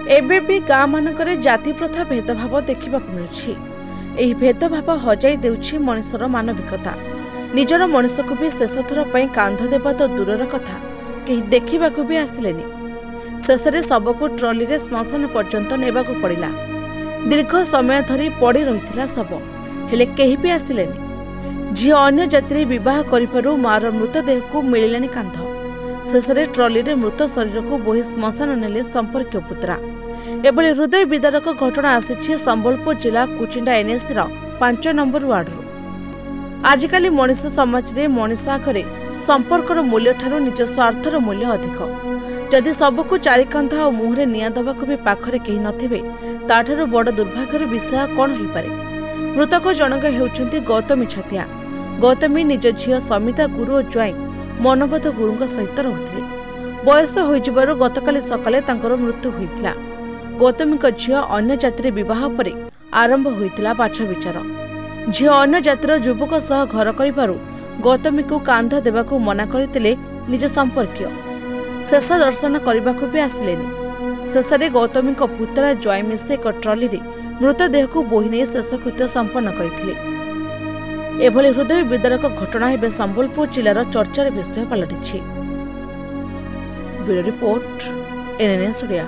एबे भी गाँ मानकरे जाति प्रथा भेदभाव देखा मिलुछि। एही भेदभाव हजाई देउछि मनिषर मानविकता। निजर मनिष को भी शेष थर पर कांध देवा तो दूरर कथा कहीं देखा भी आसिलेनि। शेष में शव को ट्रली रे श्मशान पर्यंत नेबाकू पड़िला। दीर्घ समय धरी पड़ी रही शव हेले केही भी आसिलेनि। झील अन्य जाति बह करू मार मृतदेह को मिलिलानि कांध। शेष में ट्रली रे मृत शरीर को बोही श्मशान नेले संपर्क पुत्रा। एभली हृदय विदारक घटना आसी संबलपुर जिला कुचिंडा एनएसी 5 नंबर वार्ड। आजिकाली मनीष समाज रे मनीष आगे संपर्कर मूल्य ठारू निज स्वार्थर मूल्य अधिक। जदि सबको चारिकांध और मुहरे निआं दबाक भी पाखरे केही नथिबे ताठारू बड़ दुर्भाग्यर विषय कौन हो पारे। मृतक जनक हेउछन्ती गौतमी छतिया। गौतमी निज झील समिता गुरु और ज्वाई मनोबध गुरु सहित रहुथिले। बयस होइजिबारु गतकाली सकाले तांकर मृत्यु होइतिला। गौतमी झील अन्य जाति बह पर आरंभ होइतिला बाछ विचार। झील अन्य जातिर युवक सह घर करिबारु गौतमी को कांध देबाकू मना करथिले निज संपर्कीय। शेष दर्शन करने भी आसिलेनि। शेष में गौतमी पुतला ज्वाई मिसे एक ट्रली रे मृतदेह को बोही नहीं शेषकृत्य संपन्न करथिले। एभली हृदय विदारक घटना एवं संबलपुर जिलार चर्चार विषय पलटिछि। Bureau report, NNS Odia.